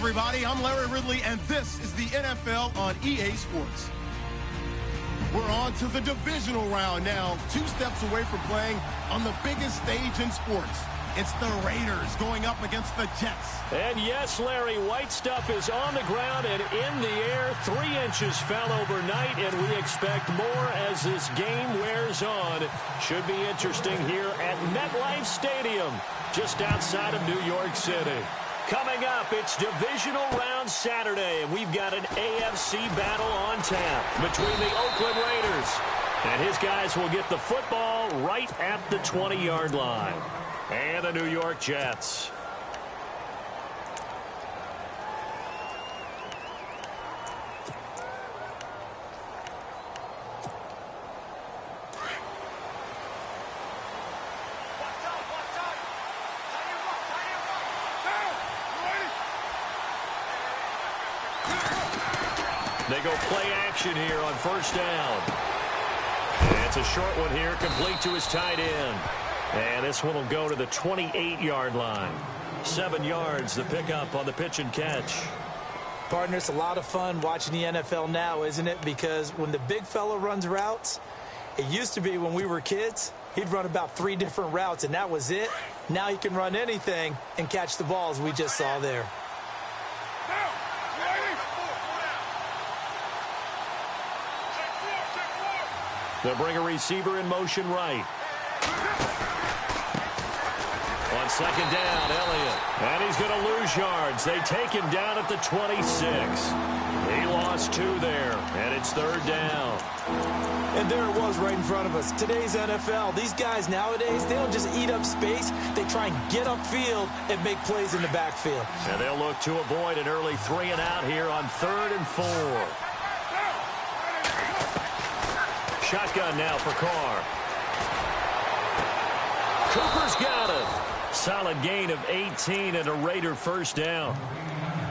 everybody. I'm Larry Ridley, and this is the NFL on EA Sports. We're on to the divisional round now, 2 steps away from playing on the biggest stage in sports. It's the Raiders going up against the Jets. And yes, Larry, white stuff is on the ground and in the air. 3 inches fell overnight, and we expect more as this game wears on. Should be interesting here at MetLife Stadium, just outside of New York City. Coming up, it's Divisional Round Saturday, and we've got an AFC battle on tap between the Oakland Raiders. And his guys will get the football right at the 20-yard line. And the New York Jets. They go play action here on first down. And it's a short one here, complete to his tight end. And this one will go to the 28-yard line. 7 yards, the pickup on the pitch and catch. Partner, it's a lot of fun watching the NFL now, isn't it? Because when the big fella runs routes, it used to be when we were kids, he'd run about 3 different routes, and that was it. Now he can run anything and catch the balls we just saw there. They'll bring a receiver in motion right. On second down, Elliott. And he's going to lose yards. They take him down at the 26. He lost 2 there, and it's third down. And there it was right in front of us. Today's NFL, these guys nowadays, they don't just eat up space. They try and get upfield and make plays in the backfield. And they'll look to avoid an early 3 and out here on 3rd and 4. Shotgun now for Carr. Cooper's got it. Solid gain of 18 and a Raider first down.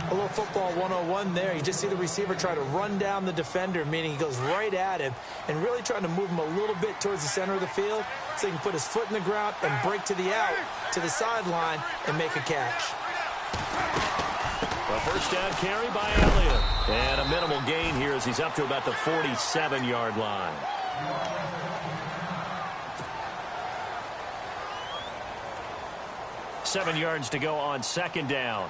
A little football 101 there. You just see the receiver try to run down the defender, meaning he goes right at him and really trying to move him a little bit towards the center of the field so he can put his foot in the ground and break to the out, to the sideline, and make a catch. A first down carry by Elliott. And a minimal gain here as he's up to about the 47-yard line. Seven yards to go on second down.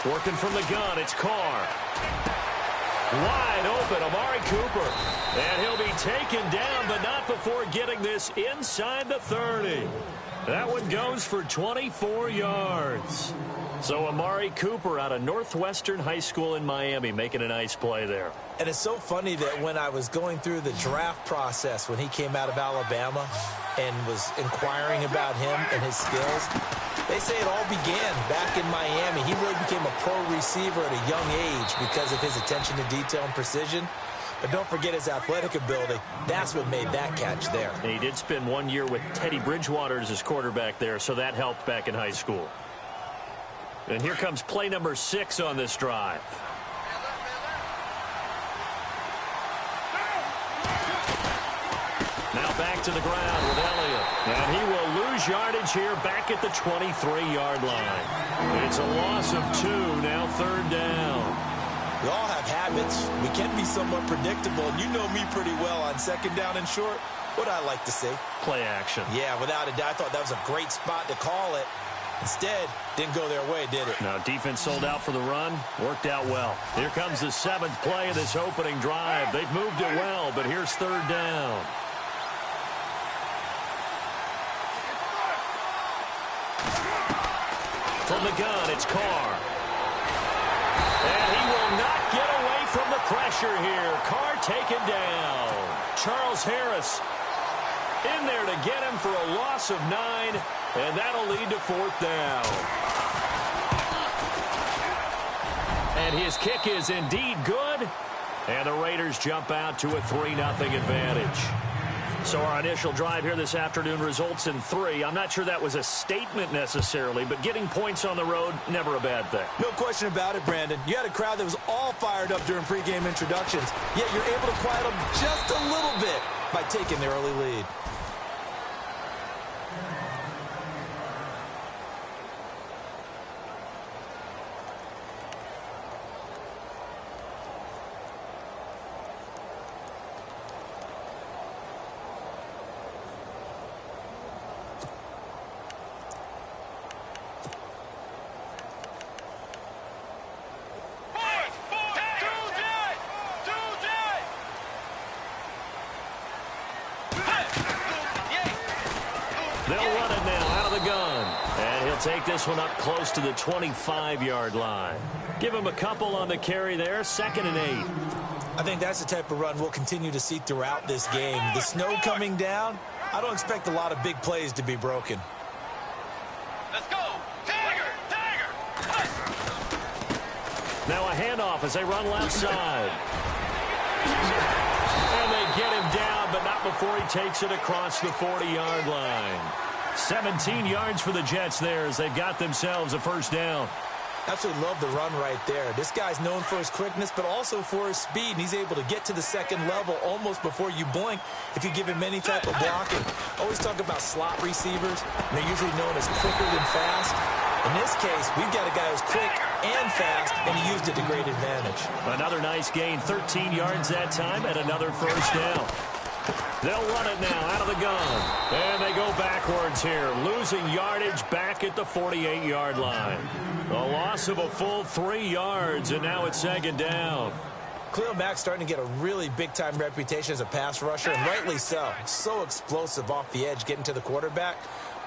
Working from the gun, it's Carr. Wide open, Amari Cooper. And he'll be taken down, but not before getting this inside the 30. That one goes for 24 yards. So Amari Cooper out of Northwestern High School in Miami making a nice play there. And it's so funny that when I was going through the draft process when he came out of Alabama and was inquiring about him and his skills, they say it all began back in Miami. He really became a pro receiver at a young age because of his attention to detail and precision. But don't forget his athletic ability. That's what made that catch there. And he did spend 1 year with Teddy Bridgewater as his quarterback there, so that helped back in high school. And here comes play number 6 on this drive. Now back to the ground with Elliott. And he will lose yardage here back at the 23-yard line. It's a loss of 2, now third down. We all have habits. We can be somewhat predictable. And you know me pretty well on second down and short. What I like to say? Play action. Yeah, without a doubt. I thought that was a great spot to call it. Instead, didn't go their way, did it? Now, defense sold out for the run. Worked out well. Here comes the 7th play of this opening drive. They've moved it well, but here's third down. From the gun, it's Carr. And he will not get away from the pressure here. Carr taken down. Charles Harris in there to get him for a loss of 9, and that'll lead to 4th down. And his kick is indeed good, and the Raiders jump out to a 3-0 advantage. So our initial drive here this afternoon results in 3. I'm not sure that was a statement necessarily, but getting points on the road, never a bad thing. No question about it, Brandon. You had a crowd that was all fired up during pregame introductions, yet you're able to quiet them just a little bit by taking the early lead. They'll run it now out of the gun. And he'll take this one up close to the 25-yard line. Give him a couple on the carry there, 2nd and 8. I think that's the type of run we'll continue to see throughout this game. The snow coming down, I don't expect a lot of big plays to be broken. Let's go! Tiger! Tiger! Now a handoff as they run left side. And they get him down, but not before he takes it across the 40-yard line. 17 yards for the Jets there as they've got themselves a first down. Absolutely love the run right there. This guy's known for his quickness, but also for his speed, and he's able to get to the second level almost before you blink if you give him any type of blocking. Always talk about slot receivers, and they're usually known as quicker than fast. In this case, we've got a guy who's quick and fast, and he used it to great advantage. Another nice gain, 13 yards that time, and another first down. They'll run it now out of the gun. And they go backwards here, losing yardage back at the 48-yard line. A loss of a full 3 yards, and now it's 2nd down. Khalil Mack's starting to get a really big-time reputation as a pass rusher, and rightly so. So explosive off the edge, getting to the quarterback.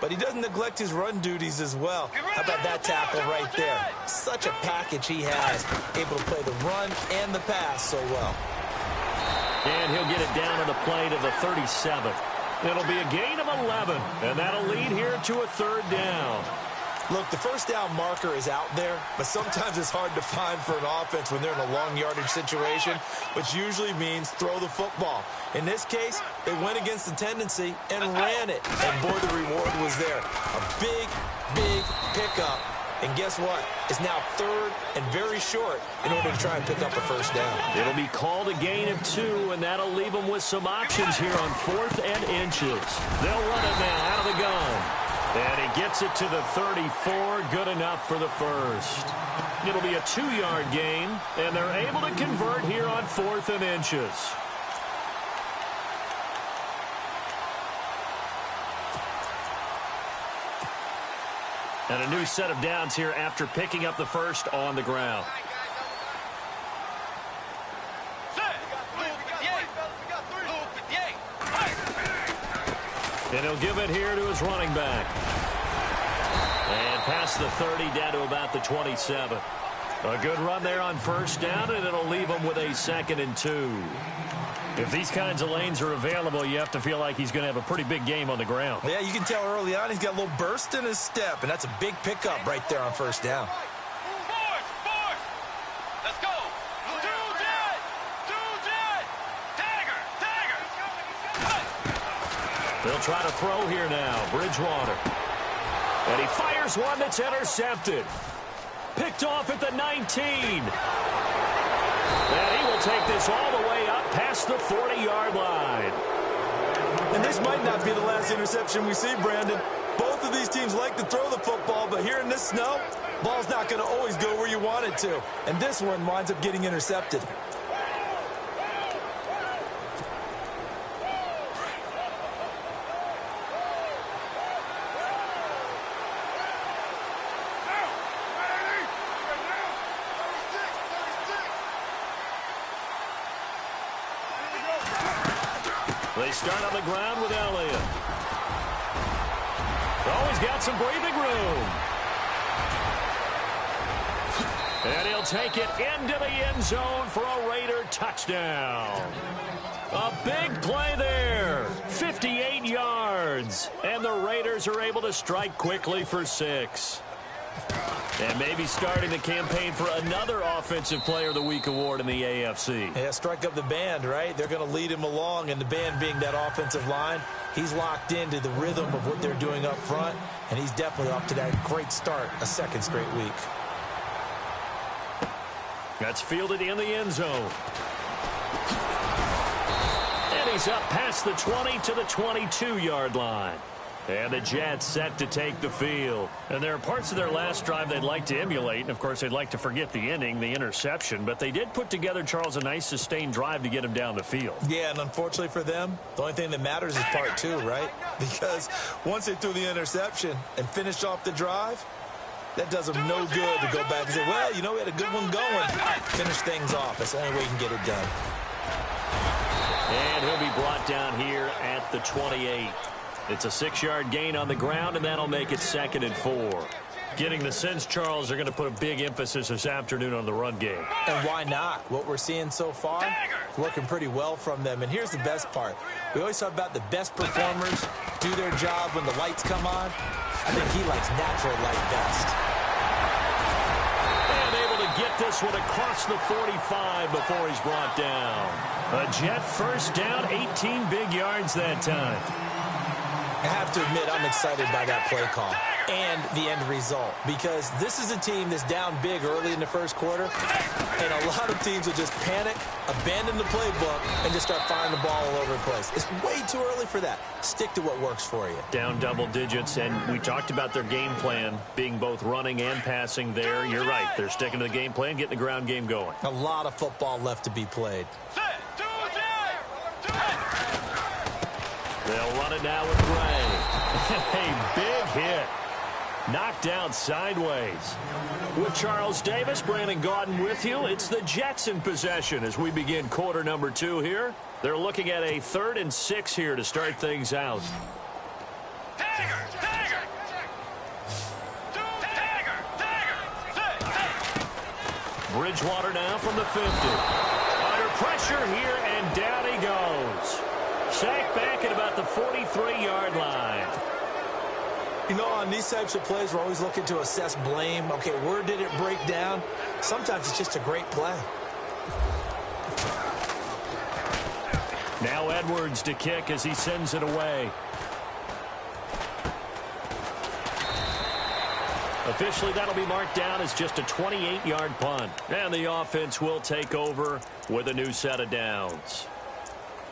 But he doesn't neglect his run duties as well. How about that tackle right there? Such a package he has, able to play the run and the pass so well. And he'll get it down on the play to the 37. It'll be a gain of 11, and that'll lead here to a 3rd down. Look, the first down marker is out there, but sometimes it's hard to find for an offense when they're in a long yardage situation, which usually means throw the football. In this case, they went against the tendency and ran it. And boy, the reward was there. A big, big pickup. And guess what? It's now 3rd and very short in order to try and pick up a first down. It'll be called a gain of 2, and that'll leave them with some options here on 4th and inches. They'll run it now out of the gun. And he gets it to the 34, good enough for the first. It'll be a 2-yard gain, and they're able to convert here on 4th and inches. And a new set of downs here after picking up the first on the ground. And he'll give it here to his running back. And past the 30 down to about the 27. A good run there on first down, and it'll leave him with a 2nd and 2. If these kinds of lanes are available, you have to feel like he's going to have a pretty big game on the ground. Yeah, you can tell early on he's got a little burst in his step, and that's a big pickup right there on first down. Let's go! They'll try to throw here now, Bridgewater. And he fires one that's intercepted. Picked off at the 19. And he will take this all the way up past the 40-yard line. And this might not be the last interception we see, Brandon. Both of these teams like to throw the football, but here in this snow, ball's not going to always go where you want it to. And this one winds up getting intercepted. They start on the ground with Elliott. Oh, he's got some breathing room. And he'll take it into the end zone for a Raider touchdown. A big play there. 58 yards. And the Raiders are able to strike quickly for 6. And maybe starting the campaign for another Offensive Player of the Week award in the AFC. Yeah, strike up the band, right? They're going to lead him along, and the band being that offensive line, he's locked into the rhythm of what they're doing up front, and he's definitely off to that great start, a second straight week. That's fielded in the end zone. And he's up past the 20 to the 22-yard line. And the Jets set to take the field. And there are parts of their last drive they'd like to emulate. And, of course, they'd like to forget the inning, the interception. But they did put together, Charles, a nice sustained drive to get him down the field. Yeah, and unfortunately for them, the only thing that matters is part two, right? Because once they threw the interception and finished off the drive, that does them no good to go back and say, well, you know, we had a good one going. Finish things off. That's the only way you can get it done. And he'll be brought down here at the 28. It's a 6-yard gain on the ground, and that'll make it 2nd and 4. Getting the sense, Charles, they're going to put a big emphasis this afternoon on the run game. And why not? What we're seeing so far is working pretty well from them. And here's the best part. We always talk about the best performers do their job when the lights come on. I think he likes natural light best. And able to get this one across the 45 before he's brought down. A Jet first down, 18 big yards that time. I have to admit, I'm excited by that play call and the end result, because this is a team that's down big early in the first quarter, and a lot of teams will just panic, abandon the playbook, and just start firing the ball all over the place. It's way too early for that. Stick to what works for you. Down double digits, and we talked about their game plan being both running and passing there. You're right. They're sticking to the game plan, getting the ground game going. A lot of football left to be played. They'll run it now with Gray. A big hit. Knocked out sideways. With Charles Davis, Brandon Gaudin with you. It's the Jets in possession as we begin quarter number 2 here. They're looking at a 3rd and 6 here to start things out. Bridgewater now from the 50. Under pressure here, and down he goes. Sacked back at about the 43-yard line. You know, on these types of plays, we're always looking to assess blame. Okay, where did it break down? Sometimes it's just a great play. Now Edwards to kick as he sends it away. Officially, that'll be marked down as just a 28-yard punt. And the offense will take over with a new set of downs.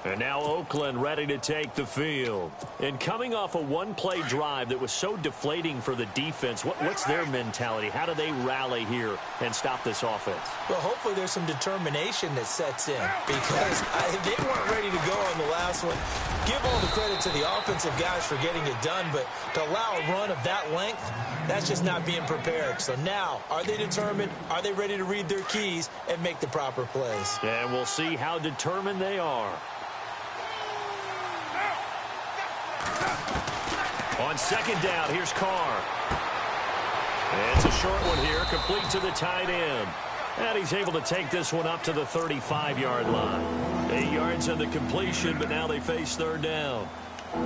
And now Oakland ready to take the field. And coming off a one-play drive that was so deflating for the defense, what's their mentality? How do they rally here and stop this offense? Well, hopefully there's some determination that sets in, because they weren't ready to go on the last one. Give all the credit to the offensive guys for getting it done, but to allow a run of that length, that's just not being prepared. So now, are they determined? Are they ready to read their keys and make the proper plays? And we'll see how determined they are. On second down, here's Carr. And it's a short one here, complete to the tight end. And he's able to take this one up to the 35-yard line. 8 yards on the completion, but now they face third down.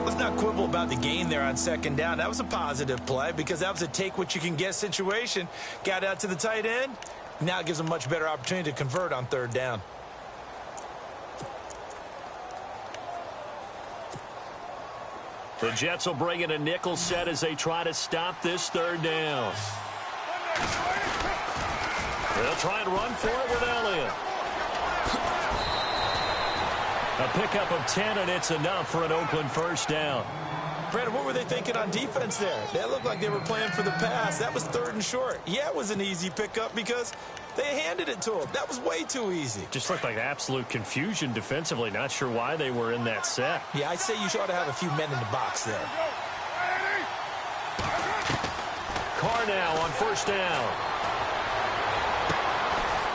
Let's not quibble about the gain there on second down. That was a positive play, because that was a take-what-you-can-get situation. Got out to the tight end. Now it gives them a much better opportunity to convert on third down. The Jets will bring in a nickel set as they try to stop this third down. They'll try and run for it with Elliott. A pickup of 10, and it's enough for an Oakland first down. Brandon, what were they thinking on defense there? They looked like they were playing for the pass. That was 3rd and short. Yeah, it was an easy pickup because they handed it to him. That was way too easy. Just looked like absolute confusion defensively. Not sure why they were in that set. Yeah, I'd say you ought to have a few men in the box there. Carr now on first down.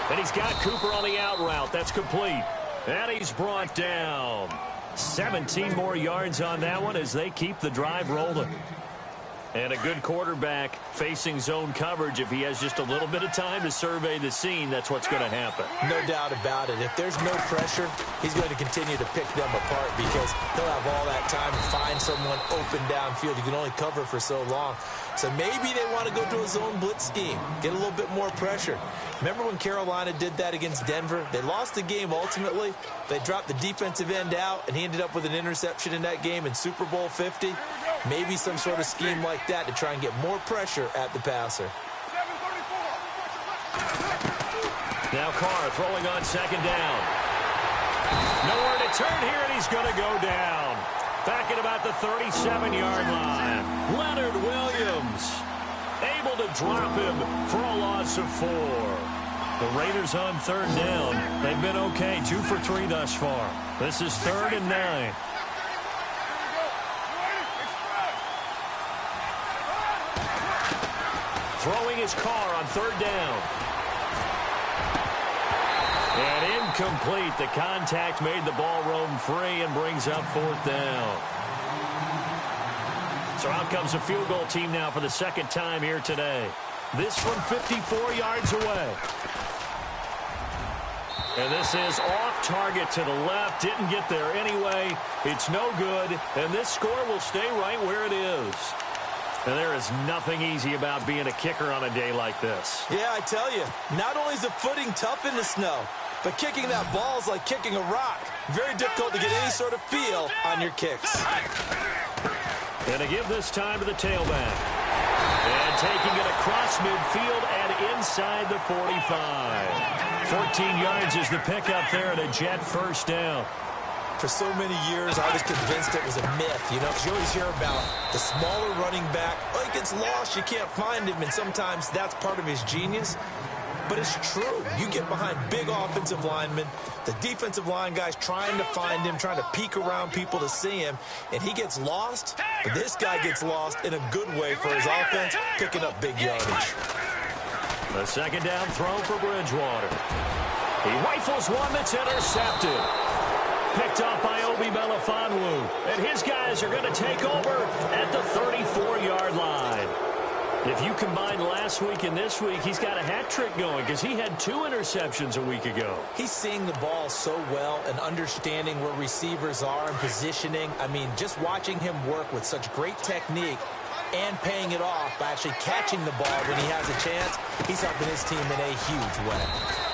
And he's got Cooper on the out route. That's complete. And he's brought down. 17 more yards on that one as they keep the drive rolling. And a good quarterback facing zone coverage. If he has just a little bit of time to survey the scene, that's what's going to happen. No doubt about it. If there's no pressure, he's going to continue to pick them apart, because he'll have all that time to find someone open downfield. You can only cover for so long. So maybe they want to go to a zone blitz scheme, get a little bit more pressure. Remember when Carolina did that against Denver? They lost the game ultimately. They dropped the defensive end out, and he ended up with an interception in that game in Super Bowl 50. Maybe some sort of scheme like that to try and get more pressure at the passer. Now Carr throwing on second down. Nowhere to turn here, and he's going to go down. Back at about the 37-yard line. Leonard Williams able to drop him for a loss of 4. The Raiders on third down. They've been okay, 2 for 3 thus far. This is 3rd and 9. Throwing his Carr on third down. And incomplete. The contact made the ball roam free and brings up 4th down. So out comes a field goal team now for the second time here today. This from 54 yards away. And this is off target to the left. Didn't get there anyway. It's no good. And this score will stay right where it is. And there is nothing easy about being a kicker on a day like this. Yeah, I tell you, not only is the footing tough in the snow, but kicking that ball is like kicking a rock. Very difficult to get any sort of feel on your kicks. And to give this time to the tailback. And taking it across midfield and inside the 45. 14 yards is the pickup there, and a Jet first down. For so many years, I was convinced it was a myth, you know, because you always hear about the smaller running back. Oh, he gets lost, you can't find him, and sometimes that's part of his genius. But it's true. You get behind big offensive linemen, the defensive line guys trying to find him, trying to peek around people to see him, and he gets lost. But this guy gets lost in a good way for his offense, picking up big yardage. The second down throw for Bridgewater. He rifles one that's intercepted. Picked up by Obi Melifonwu. And his guys are going to take over at the 34-yard line. If you combine last week and this week, he's got a hat trick going because he had 2 interceptions a week ago. He's seeing the ball so well and understanding where receivers are and positioning. I mean, just watching him work with such great technique and paying it off by actually catching the ball when he has a chance, he's helping his team in a huge way.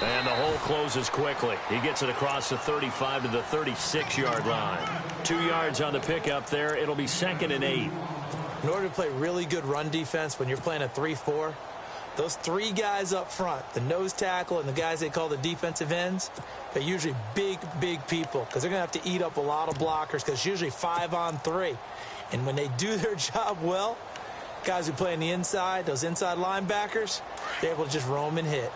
And the hole closes quickly. He gets it across the 35 to the 36-yard line. 2 yards on the pickup there. It'll be 2nd and 8. In order to play really good run defense when you're playing a 3-4, those 3 guys up front, the nose tackle and the guys they call the defensive ends, they're usually big, big people because they're going to have to eat up a lot of blockers because it's usually 5 on 3. And when they do their job well, guys who play on the inside, those inside linebackers, they're able to just roam and hit.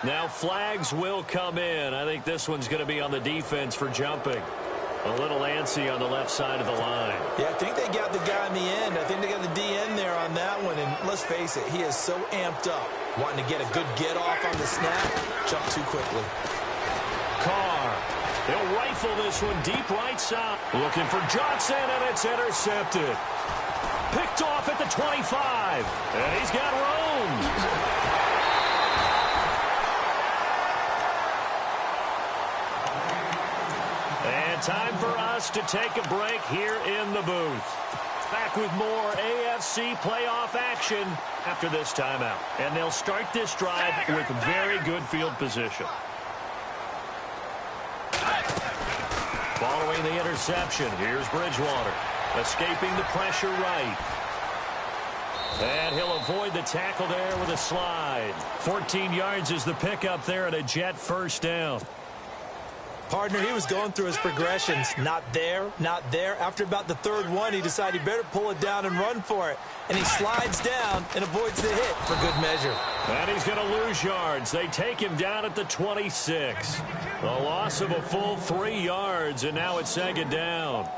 Now flags will come in. I think this one's going to be on the defense for jumping. A little antsy on the left side of the line. Yeah, I think they got the guy in the end. I think they got the DN there on that one. And let's face it, he is so amped up, wanting to get a good get off on the snap, jump too quickly. Carr. He'll rifle this one deep right side. Looking for Johnson, and it's intercepted. Picked off at the 25. And he's got room. And time for us to take a break here in the booth. Back with more AFC playoff action after this timeout. And they'll start this drive with very good field position. Following the interception, here's Bridgewater. Escaping the pressure right. And he'll avoid the tackle there with a slide. 14 yards is the pickup there at a Jet first down. Partner, he was going through his progressions. Not there, not there. After about the 3rd one, he decided he better pull it down and run for it. And he slides down and avoids the hit for good measure. And he's going to lose yards. They take him down at the 26. A loss of a full 3 yards, and now it's 2nd down.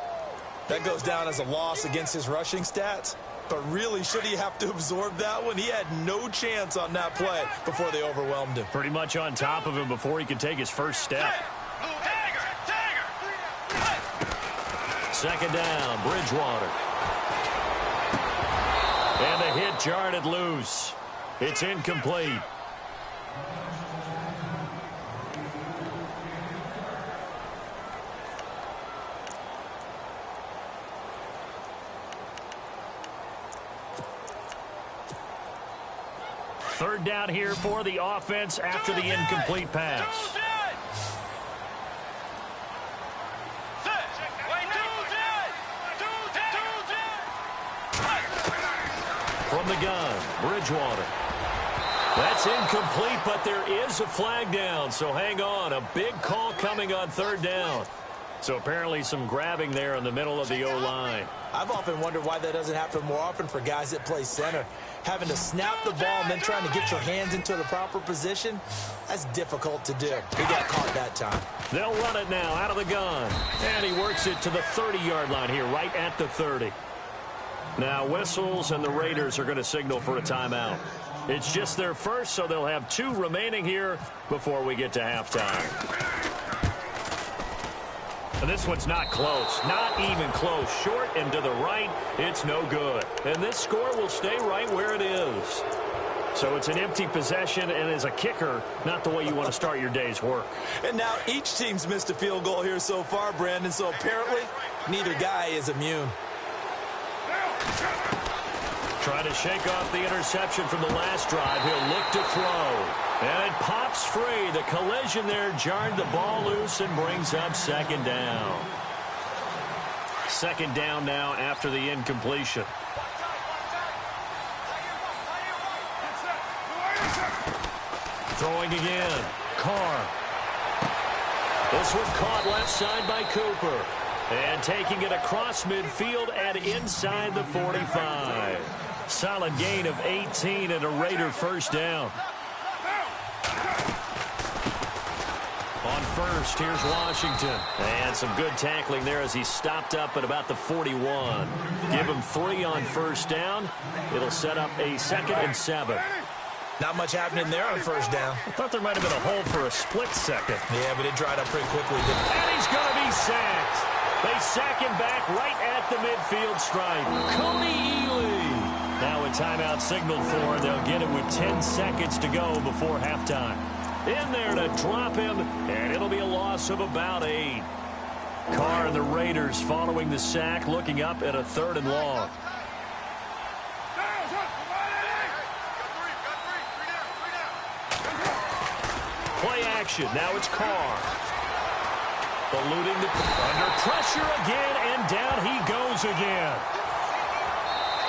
That goes down as a loss against his rushing stats. But really, should he have to absorb that one? He had no chance on that play before they overwhelmed him. Pretty much on top of him before he could take his first step. Second down, Bridgewater. And the hit jarred it loose. It's incomplete. Third down here for the offense after the incomplete pass. From the gun, Bridgewater. That's incomplete, but there is a flag down, so hang on. A big call coming on third down. So apparently some grabbing there in the middle of the O-line. I've often wondered why that doesn't happen more often for guys that play center. Having to snap the ball and then trying to get your hands into the proper position, that's difficult to do. He got caught that time. They'll run it now out of the gun. And he works it to the 30-yard line here, right at the 30. Now whistles, and the Raiders are going to signal for a timeout. It's just their first, so they'll have 2 remaining here before we get to halftime. And this one's not close, not even close. Short and to the right, it's no good. And this score will stay right where it is. So it's an empty possession, and as a kicker, not the way you want to start your day's work. And now each team's missed a field goal here so far, Brandon, so apparently neither guy is immune. Trying to shake off the interception from the last drive. He'll look to throw. And it pops free. The collision there jarred the ball loose and brings up second down. Second down now after the incompletion. Throwing again. Carr. This one caught left side by Cooper. And taking it across midfield and inside the 45. Solid gain of 18 and a Raider first down. On first, here's Washington. And some good tackling there as he stopped up at about the 41. Give him 3 on first down. It'll set up a 2nd and 7. Not much happening there on first down. I thought there might have been a hole for a split second. Yeah, but it dried up pretty quickly. And he's going to be sacked. They sack him back right at the midfield stripe. Cody Ely. Now a timeout signaled for. They'll get it with 10 seconds to go before halftime. In there to drop him, and it'll be a loss of about 8. Carr and the Raiders following the sack, looking up at a 3rd and long. Play action. Now it's Carr. Eluding the under pressure again, and down he goes again.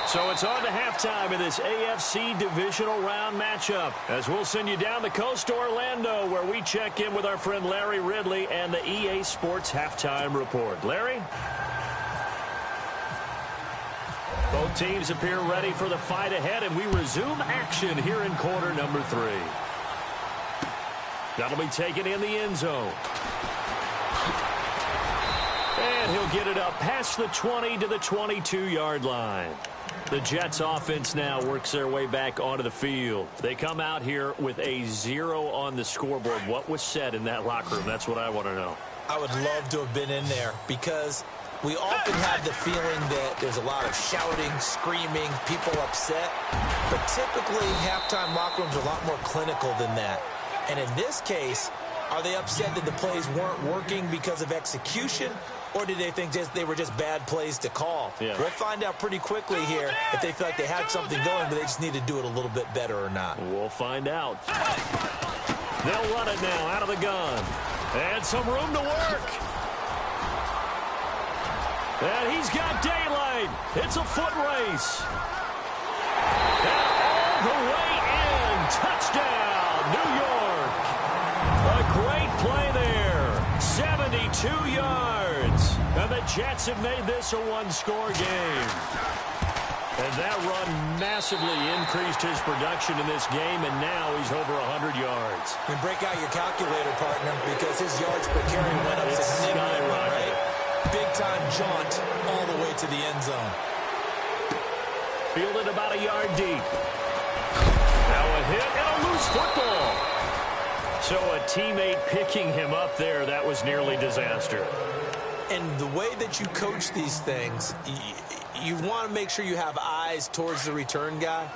So it's on to halftime in this AFC divisional round matchup, as we'll send you down the coast to Orlando, where we check in with our friend Larry Ridley and the EA Sports Halftime Report. Larry? Both teams appear ready for the fight ahead, and we resume action here in quarter number 3. That'll be taken in the end zone. And he'll get it up past the 20 to the 22-yard line. The Jets offense now works their way back onto the field. They come out here with a 0 on the scoreboard. What was said in that locker room? That's what I want to know. I would love to have been in there because we often have the feeling that there's a lot of shouting, screaming, people upset. But typically, halftime locker rooms are a lot more clinical than that. And in this case, are they upset that the plays weren't working because of execution, or did they think they were just bad plays to call? Yeah. We'll find out pretty quickly here if they feel like they had something going, but they just need to do it a little bit better or not. We'll find out. They'll run it now out of the gun. And some room to work. And he's got daylight. It's a foot race. And all the way in. Touchdown, New York. A great play there. 72 yards. And the Jets have made this a one-score game. And that run massively increased his production in this game, and now he's over 100 yards. And break out your calculator, partner, because his yards per carry went up significantly, right? Big-time jaunt all the way to the end zone. Fielded about a yard deep. Now a hit and a loose football. So a teammate picking him up there, that was nearly disaster. And the way that you coach these things, you want to make sure you have eyes towards the return guy.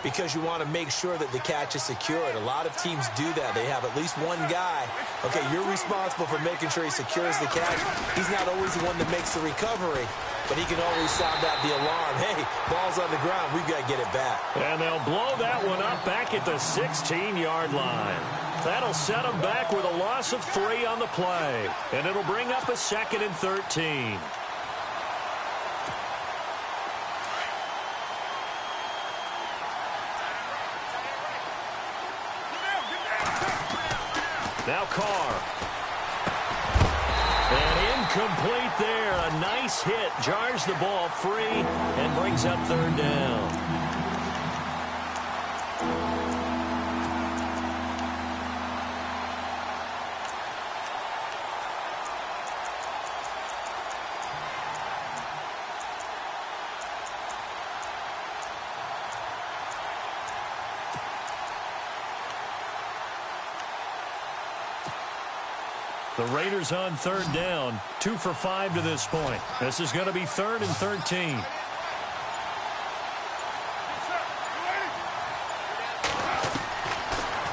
because you want to make sure that the catch is secured. A lot of teams do that. They have at least one guy. Okay, you're responsible for making sure he secures the catch. He's not always the one that makes the recovery, but he can always sound out the alarm. Hey, ball's on the ground. We've got to get it back. And they'll blow that one up back at the 16-yard line. That'll set them back with a loss of 3 on the play. And it'll bring up a 2nd and 13. Now Carr. And incomplete there. A nice hit. Jars the ball free and brings up 3rd down. The Raiders on 3rd down, 2 for 5 to this point. This is going to be 3rd and 13.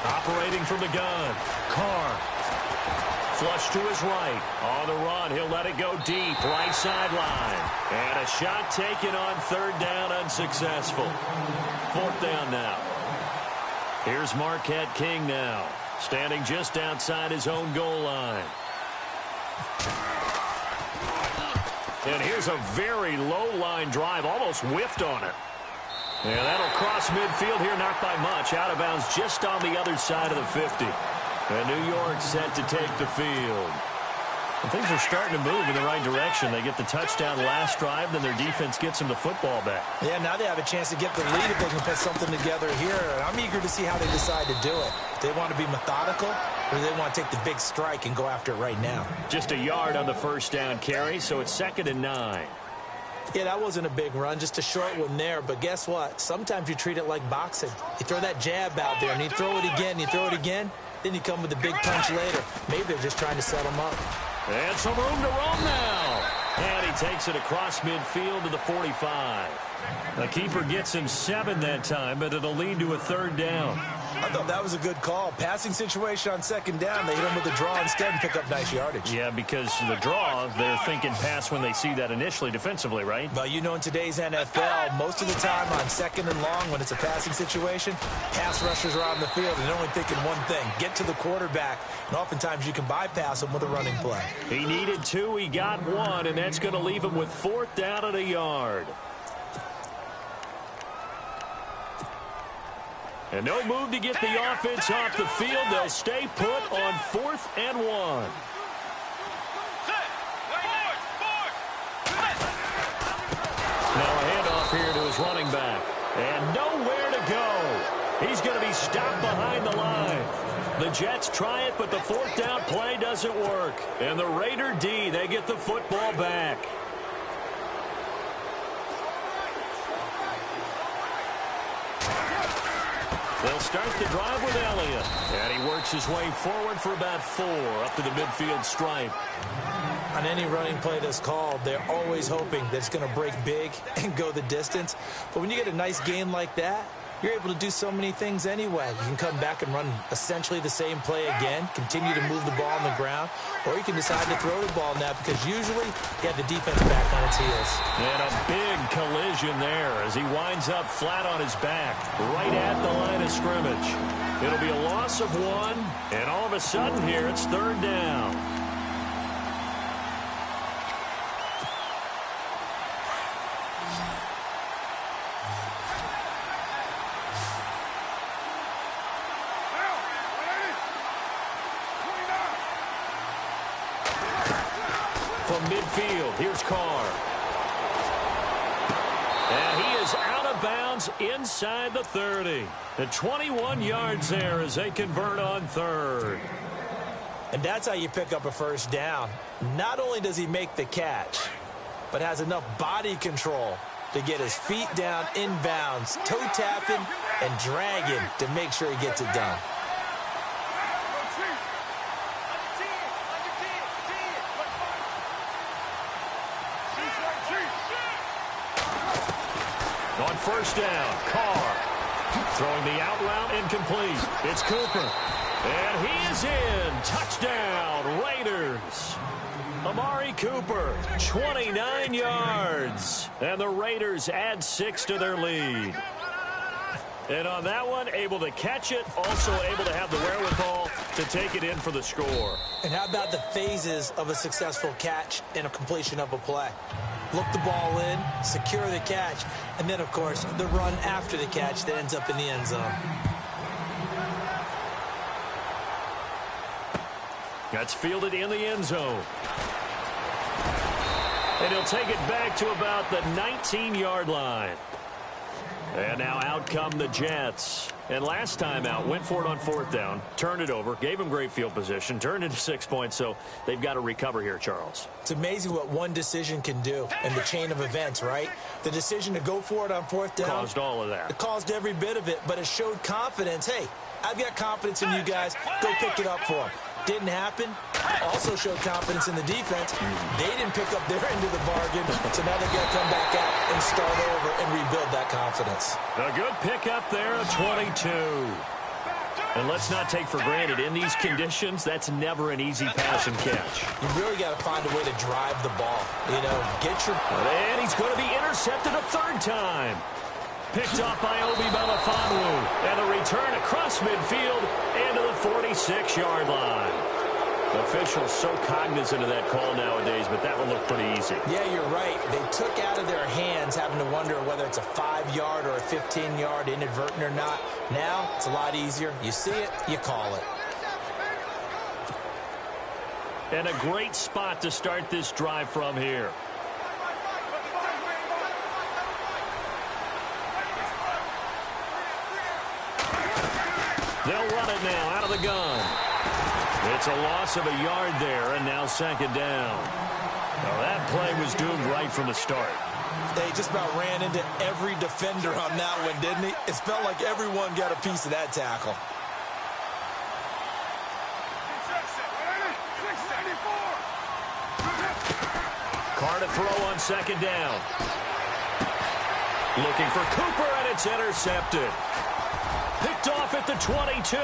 Operating from the gun, Carr. Flush to his right. On the run, he'll let it go deep, right sideline. And a shot taken on 3rd down, unsuccessful. 4th down now. Here's Marquette King now, standing just outside his own goal line. And here's a very low line drive, almost whiffed on it. And that'll cross midfield here, not by much. Out of bounds just on the other side of the 50. And New York set to take the field. And things are starting to move in the right direction. They get the touchdown last drive, then their defense gets them the football back. Yeah, now they have a chance to get the lead if they can put something together here. And I'm eager to see how they decide to do it. Do they want to be methodical, or do they want to take the big strike and go after it right now? Just a yard on the 1st down carry, so it's 2nd and 9. Yeah, that wasn't a big run, just a short one there. But guess what? Sometimes you treat it like boxing. You throw that jab out there, and you throw it again, then you come with a big punch later. Maybe they're just trying to set them up. And some room to roam now. And he takes it across midfield to the 45. The keeper gets him 7 that time, but it'll lead to a 3rd down. I thought that was a good call. Passing situation on 2nd down. They hit him with the draw instead and pick up nice yardage. Yeah, because the draw, they're thinking pass when they see that initially defensively, right? But you know, in today's NFL, most of the time on 2nd and long, when it's a passing situation, pass rushers are on the field and they're only thinking one thing, get to the quarterback. And oftentimes you can bypass them with a running play. He needed 2, he got 1, and that's going to leave him with 4th down and a yard. And no move to get the offense off the field. They'll stay put on 4th and 1. Now a handoff here to his running back. And nowhere to go. He's going to be stopped behind the line. The Jets try it, but the 4th down play doesn't work. And the Raider D, they get the football back. They'll start the drive with Elliott. And he works his way forward for about 4 up to the midfield stripe. On any running play that's called, they're always hoping that it's going to break big and go the distance. But when you get a nice gain like that, you're able to do so many things anyway. You can come back and run essentially the same play again, continue to move the ball on the ground, or you can decide to throw the ball now because usually you have the defense back on its heels. And a big collision there as he winds up flat on his back, right at the line of scrimmage. It'll be a loss of 1, and all of a sudden here it's 3rd down. From midfield, here's Carr. And he is out of bounds inside the 30. The 21 yards there as they convert on 3rd. And that's how you pick up a 1st down. Not only does he make the catch, but has enough body control to get his feet down inbounds, toe tapping and dragging to make sure he gets it done. On 1st down, Carr. Throwing the out route incomplete. It's Cooper. And he is in. Touchdown, Raiders. Amari Cooper, 29 yards. And the Raiders add 6 to their lead. And on that one, able to catch it, also able to have the wherewithal to take it in for the score. And how about the phases of a successful catch and a completion of a play? Look the ball in, secure the catch, and then, of course, the run after the catch that ends up in the end zone. That's fielded in the end zone. And he'll take it back to about the 19-yard line. And now out come the Jets. And last time out, went for it on 4th down, turned it over, gave him great field position, turned into 6 points, so they've got to recover here, Charles. It's amazing what one decision can do in the chain of events, right? The decision to go for it on 4th down. Caused all of that. It caused every bit of it, but it showed confidence. Hey, I've got confidence in you guys. Go pick it up for them. Didn't happen. Also showed confidence in the defense. They didn't pick up their end of the bargain, so now they've got to come back out and start over and rebuild that confidence. A good pickup there, a 22. And let's not take for granted, in these conditions, that's never an easy pass and catch. You really got to find a way to drive the ball. You know, get your... And he's going to be intercepted a 3rd time. Picked off by Obi Melifonwu. And the return across midfield into the 46-yard line. Officials so cognizant of that call nowadays, but that one looked pretty easy. Yeah, you're right. They took out of their hands having to wonder whether it's a 5-yard or a 15-yard inadvertent or not. Now, it's a lot easier. You see it, you call it. And a great spot to start this drive from here. They'll run it now out of the gun. It's a loss of a yard there, and now 2nd down. Now that play was doomed right from the start. They just about ran into every defender on that one, didn't he? It felt like everyone got a piece of that tackle. Carr to throw on 2nd down. Looking for Cooper, and it's intercepted. Picked off at the 22.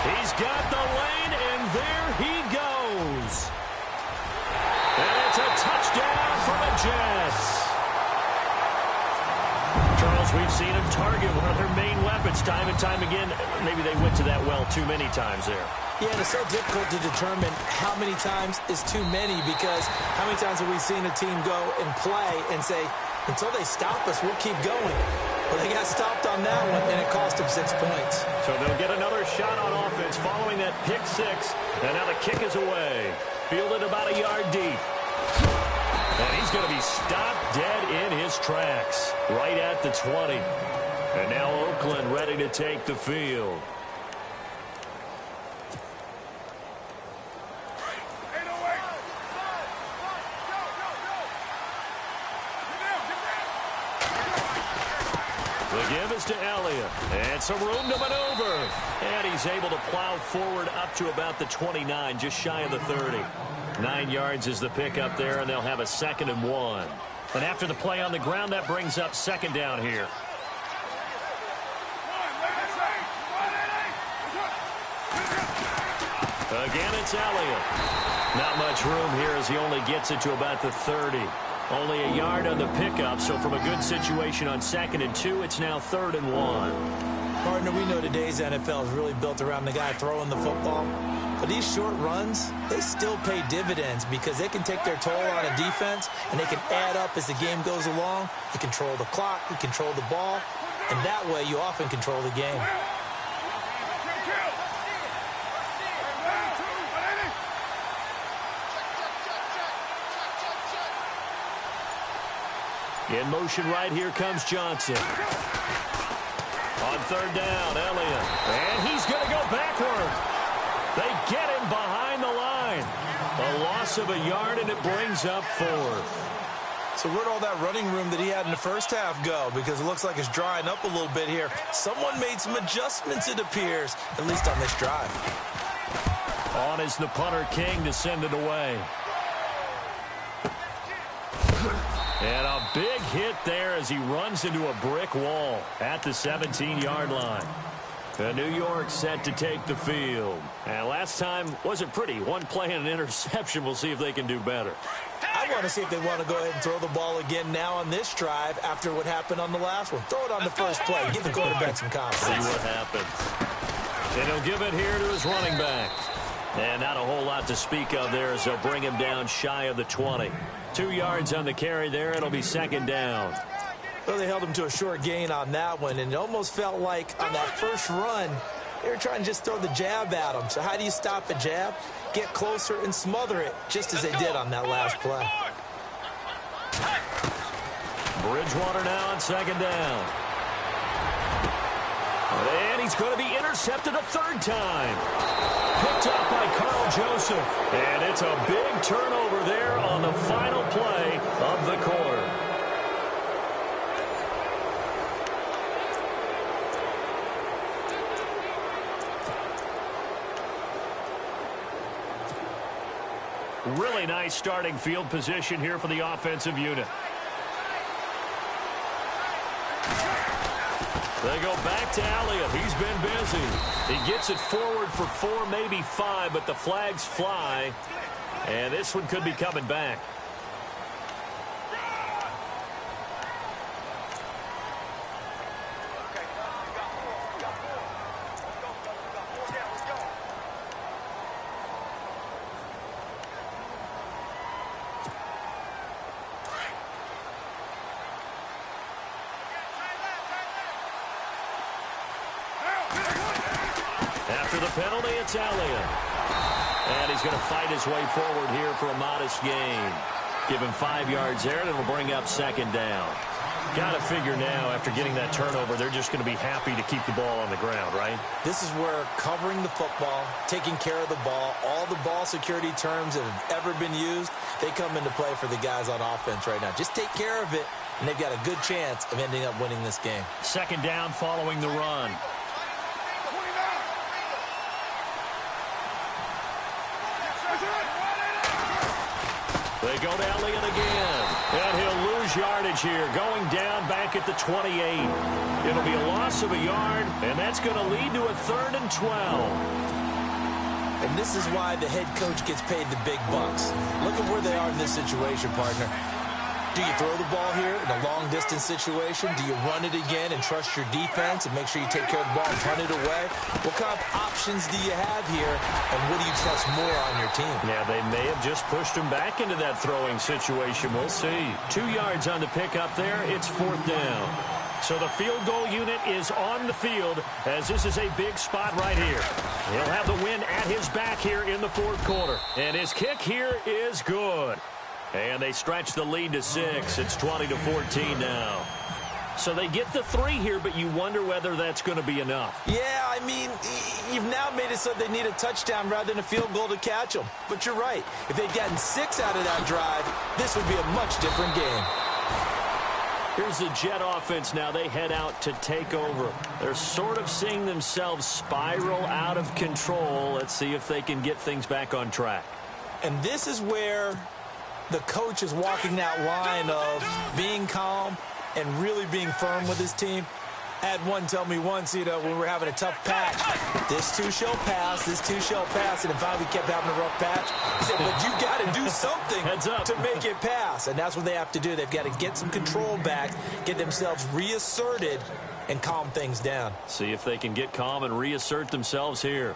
He's got the lane, and there he goes. And it's a touchdown for the Jets. Charles, we've seen him target one of their main weapons time and time again. Maybe they went to that well too many times there. Yeah, and it's so difficult to determine how many times is too many, because how many times have we seen a team go and play and say, until they stop us, we'll keep going. Well, they got stopped on that one, and it cost them 6 points. So they'll get another shot on offense following that pick 6. And now the kick is away. Fielded about a yard deep. And he's going to be stopped dead in his tracks. Right at the 20. And now Oakland ready to take the field. The give is to Elliott. And some room to maneuver. And he's able to plow forward up to about the 29, just shy of the 30. 9 yards is the pickup there, and they'll have a 2nd and 1. And after the play on the ground, that brings up 2nd down here. Again, it's Elliott. Not much room here as he only gets it to about the 30. Only a yard on the pickup, so from a good situation on 2nd and 2, it's now 3rd and 1. Partner, we know today's NFL is really built around the guy throwing the football. But these short runs, they still pay dividends because they can take their toll on a defense, and they can add up as the game goes along. You control the clock, you control the ball, and that way you often control the game. In motion right here comes Johnson. On 3rd down, Elliott. And he's going to go backward. They get him behind the line. A loss of a yard, and it brings up 4th. So where'd all that running room that he had in the first half go? Because it looks like it's drying up a little bit here. Someone made some adjustments, it appears, at least on this drive. On is the punter, King, to send it away. And a big hit there as he runs into a brick wall at the 17-yard line. New York set to take the field. And last time wasn't pretty. One play and an interception. We'll see if they can do better. I want to see if they want to go ahead and throw the ball again now on this drive after what happened on the last one. Throw it on the first play. Give the quarterback some confidence. See what happens. And he'll give it here to his running back. And not a whole lot to speak of there as they'll bring him down shy of the 20. 2 yards on the carry there. It'll be second down. Well, they held him to a short gain on that one, and it almost felt like on that first run, they were trying to just throw the jab at him. So how do you stop a jab? Get closer and smother it, just as they did on that last play. Bridgewater now on second down. And he's going to be intercepted a third time. Picked up by Carl Joseph. And it's a big turnover there on the final play of the quarter. Really nice starting field position here for the offensive unit. They go back to Elliott. He's been busy. He gets it forward for 4, maybe 5, but the flags fly. And this one could be coming back. After the penalty, it's Elliott. And he's going to fight his way forward here for a modest gain. Give him 5 yards there, and it'll bring up second down. Got to figure now, after getting that turnover, they're just going to be happy to keep the ball on the ground, right? This is where covering the football, taking care of the ball, all the ball security terms that have ever been used, they come into play for the guys on offense right now. Just take care of it, and they've got a good chance of ending up winning this game. Second down following the run. They go to Elliott again. And he'll lose yardage here. Going down back at the 28. It'll be a loss of a yard, and that's going to lead to a 3rd and 12. And this is why the head coach gets paid the big bucks. Look at where they are in this situation, partner. Do you throw the ball here in a long-distance situation? Do you run it again and trust your defense and make sure you take care of the ball and punt it away? What kind of options do you have here, and what do you trust more on your team? Yeah, they may have just pushed him back into that throwing situation. We'll see. 2 yards on the pickup there. It's 4th down. So the field goal unit is on the field as this is a big spot right here. He'll have the win at his back here in the 4th quarter. And his kick here is good. And they stretch the lead to 6. It's 20-14 now. So they get the 3 here, but you wonder whether that's going to be enough. Yeah, I mean, you've now made it so they need a touchdown rather than a field goal to catch them. But you're right. If they'd gotten 6 out of that drive, this would be a much different game. Here's the Jet offense now. They head out to take over. They're sort of seeing themselves spiral out of control. Let's see if they can get things back on track. And this is where the coach is walking that line of being calm and really being firm with his team. I had one tell me once, when we were having a tough patch, this too shall pass, this too shall pass, and finally we kept having a rough patch. He said, but you got to do something to make it pass, and that's what they have to do. They've got to get some control back, get themselves reasserted, and calm things down. See if they can get calm and reassert themselves here.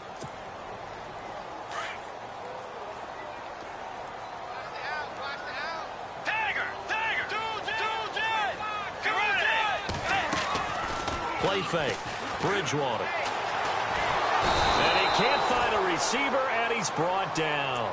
Play fake. Bridgewater. And he can't find a receiver, and he's brought down.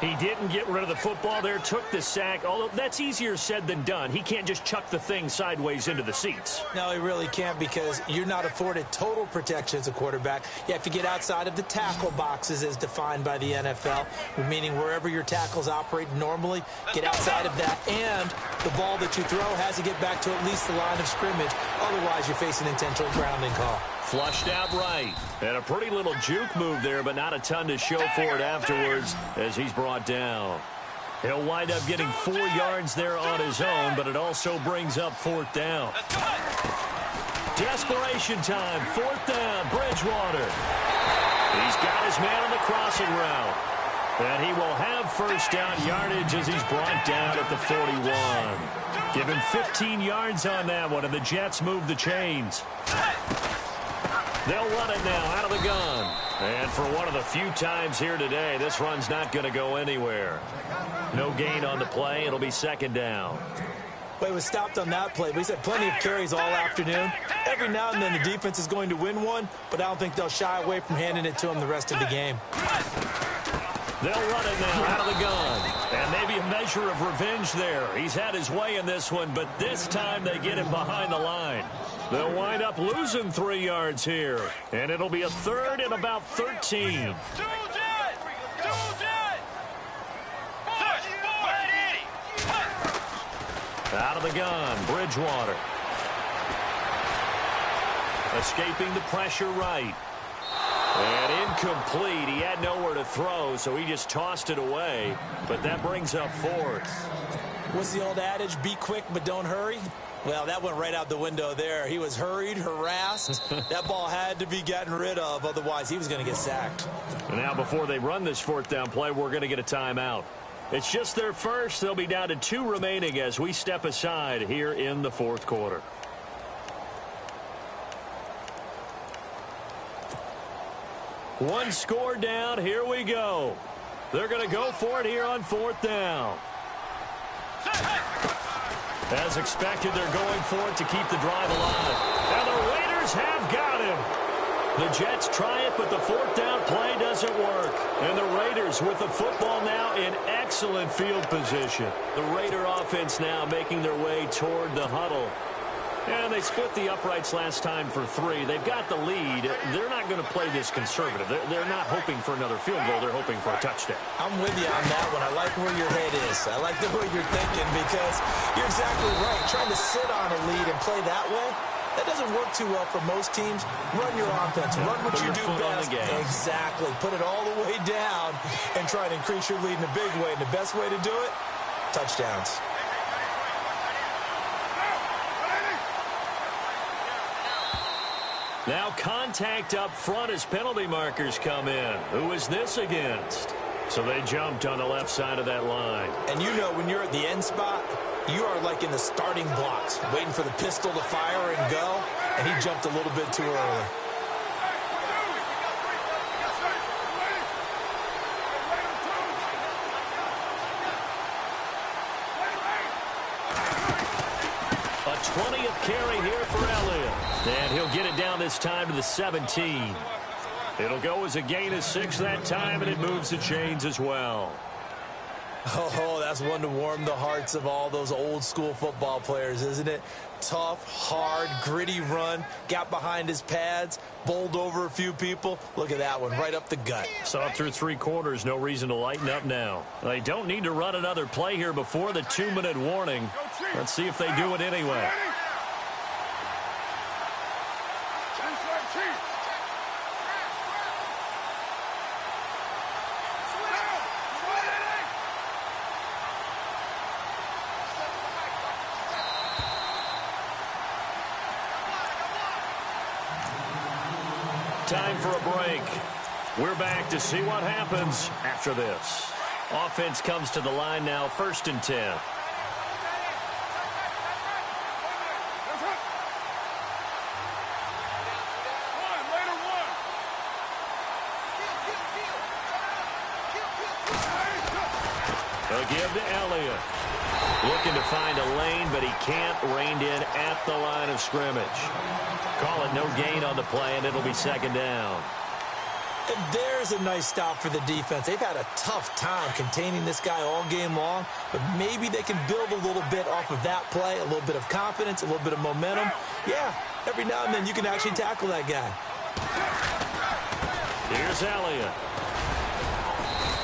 He didn't get rid of the football there, took the sack, although that's easier said than done. He can't just chuck the thing sideways into the seats. No, he really can't because you're not afforded total protection as a quarterback. You have to get outside of the tackle boxes as defined by the NFL, meaning wherever your tackles operate normally, get outside of that, and the ball that you throw has to get back to at least the line of scrimmage. Otherwise, you're facing intentional grounding call. Flushed out right. And a pretty little juke move there, but not a ton to show for it afterwards as he's brought down. He'll wind up getting 4 yards there on his own, but it also brings up 4th down. Desperation time, 4th down, Bridgewater. He's got his man on the crossing route. And he will have 1st down yardage as he's brought down at the 41. Give him 15 yards on that one, and the Jets move the chains. They'll run it now out of the gun. And for one of the few times here today, this run's not going to go anywhere. No gain on the play. It'll be 2nd down. Well, he was stopped on that play, but he's had plenty of carries all afternoon. Every now and then the defense is going to win one, but I don't think they'll shy away from handing it to him the rest of the game. They'll run it now out of the gun. And maybe a measure of revenge there. He's had his way in this one, but this time they get him behind the line. They'll wind up losing 3 yards here. And it'll be a 3rd and about 13. Out of the gun, Bridgewater. Escaping the pressure right. And incomplete. He had nowhere to throw, so he just tossed it away. But that brings up 4th. What's the old adage, be quick but don't hurry? Well, that went right out the window there. He was hurried, harassed. That ball had to be gotten rid of, otherwise he was going to get sacked. And now before they run this 4th down play, we're going to get a timeout. It's just their first. They'll be down to 2 remaining as we step aside here in the 4th quarter. One score down. Here we go. They're going to go for it here on 4th down. As expected, they're going for it to keep the drive alive. And the Raiders have got him. The Jets try it, but the 4th down play doesn't work. And the Raiders with the football now in excellent field position. The Raider offense now making their way toward the huddle. And they split the uprights last time for 3. They've got the lead. They're not going to play this conservative. They're not hoping for another field goal. They're hoping for a touchdown. I'm with you on that one. I like where your head is. I like the way you're thinking because you're exactly right. Trying to sit on a lead and play that way, that doesn't work too well for most teams. Run your offense. Run what you do best. Exactly. Put it all the way down and try to increase your lead in a big way. And the best way to do it, touchdowns. Now contact up front as penalty markers come in. Who is this against? So they jumped on the left side of that line. And you know when you're at the end spot, you are like in the starting blocks, waiting for the pistol to fire and go, and he jumped a little bit too early. A 20th carry here for Elliott. And he'll get it down this time to the 17. It'll go as a gain of 6 that time, and it moves the chains as well. Oh, that's one to warm the hearts of all those old school football players, isn't it? Tough, hard, gritty run, got behind his pads, bowled over a few people. Look at that one, right up the gut. So up through 3 quarters, no reason to lighten up now. They don't need to run another play here before the 2-minute warning. Let's see if they do it anyway. Time for a break. We're back to see what happens after this. Offense comes to the line now, 1st and 10. They'll give to Elliott. Looking to find a lane, but he can't. Reined in at the line of scrimmage. Call it no gain on the play, and it'll be 2nd down. And there's a nice stop for the defense. They've had a tough time containing this guy all game long, but maybe they can build a little bit off of that play, a little bit of confidence, a little bit of momentum. Yeah, every now and then you can actually tackle that guy. Here's Elliott.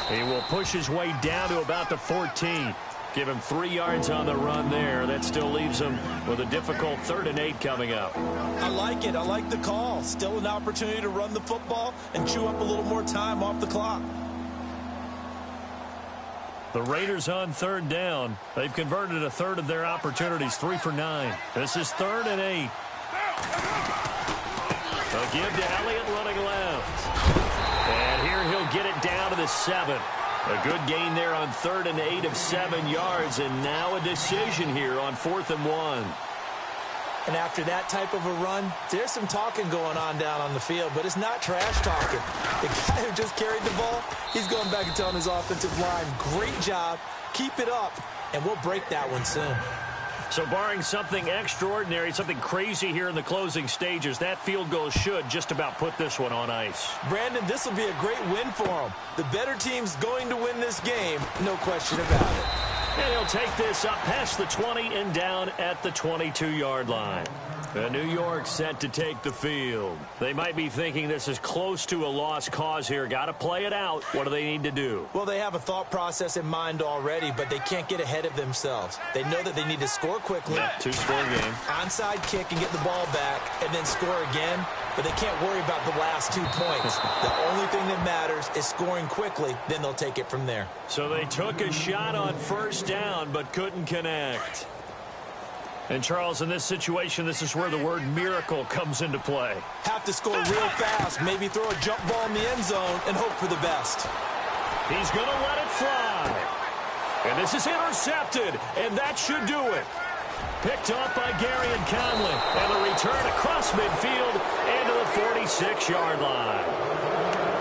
He will push his way down to about the 14. Give him 3 yards on the run there. That still leaves him with a difficult 3rd and 8 coming up. I like it. I like the call. Still an opportunity to run the football and chew up a little more time off the clock. The Raiders on third down. They've converted a third of their opportunities, 3 for 9. This is 3rd and 8. They'll give to Elliott running left. And here he'll get it down to the 7. A good gain there on 3rd and 8 of 7 yards. And now a decision here on 4th and 1. And after that type of a run, there's some talking going on down on the field, but it's not trash talking. The guy who just carried the ball, he's going back and telling his offensive line, great job, keep it up, and we'll break that one soon. So barring something extraordinary, something crazy here in the closing stages, that field goal should just about put this one on ice. Brandon, this will be a great win for him. The better team's going to win this game, no question about it. And he'll take this up past the 20 and down at the 22-yard line. New York set to take the field. They might be thinking this is close to a lost cause here. Got to play it out. What do they need to do? Well, they have a thought process in mind already, but they can't get ahead of themselves. They know that they need to score quickly. Yeah, 2-score game. Onside kick and get the ball back and then score again, but they can't worry about the last 2 points. The only thing that matters is scoring quickly, then they'll take it from there. So they took a shot on first down but couldn't connect. And, Charles, in this situation, this is where the word miracle comes into play. Have to score real fast, maybe throw a jump ball in the end zone and hope for the best. He's going to let it fly. And this is intercepted, and that should do it. Picked up by Gary and Conley. And the return across midfield into the 46-yard line.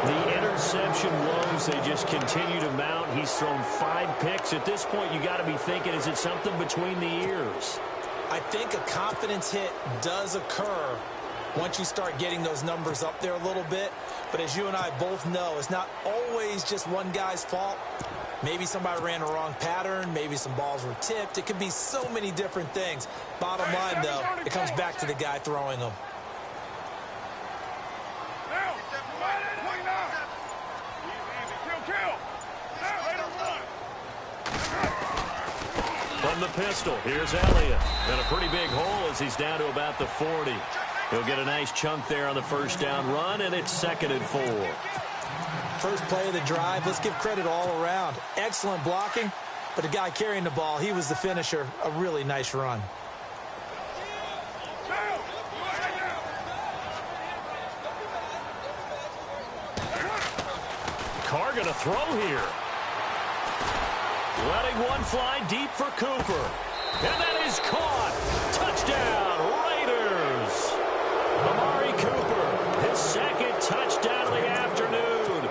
The interception woes, they just continue to mount. He's thrown 5 picks. At this point, you got to be thinking, is it something between the ears? I think a confidence hit does occur once you start getting those numbers up there a little bit. But as you and I both know, it's not always just one guy's fault. Maybe somebody ran a wrong pattern. Maybe some balls were tipped. It could be so many different things. Bottom line, though, it comes back to the guy throwing them. From the pistol, here's Elliott. And a pretty big hole as he's down to about the 40. He'll get a nice chunk there on the first down run, and it's 2nd and 4. First play of the drive, let's give credit all around. Excellent blocking, but the guy carrying the ball, he was the finisher. A really nice run. Carr going to throw here. Letting one fly deep for Cooper. And that is caught. Touchdown, Raiders. Amari Cooper, his 2nd touchdown of the afternoon.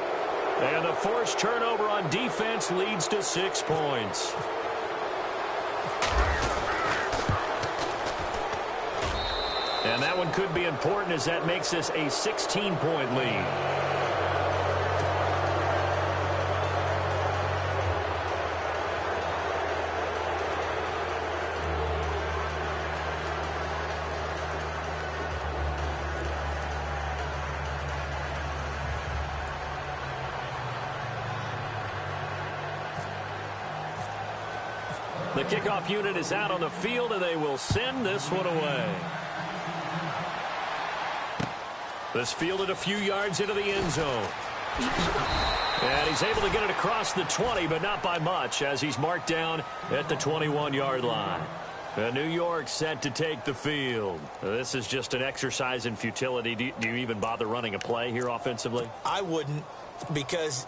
And the forced turnover on defense leads to 6 points. And that one could be important as that makes this a 16-point lead. The kickoff unit is out on the field, and they will send this one away. This fielded a few yards into the end zone. And he's able to get it across the 20, but not by much, as he's marked down at the 21-yard line. New York set to take the field. This is just an exercise in futility. Do you even bother running a play here offensively? I wouldn't, because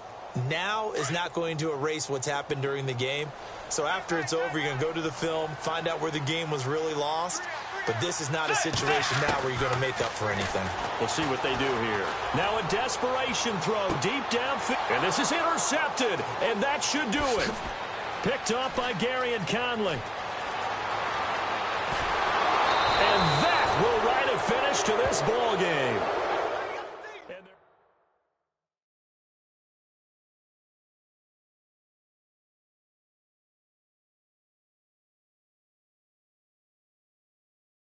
now is not going to erase what's happened during the game. So after it's over, you're going to go to the film, find out where the game was really lost. But this is not a situation now where you're going to make up for anything. We'll see what they do here. Now a desperation throw deep downfield. And this is intercepted, and that should do it. Picked up by Gary and Conley. And that will write a finish to this ball game.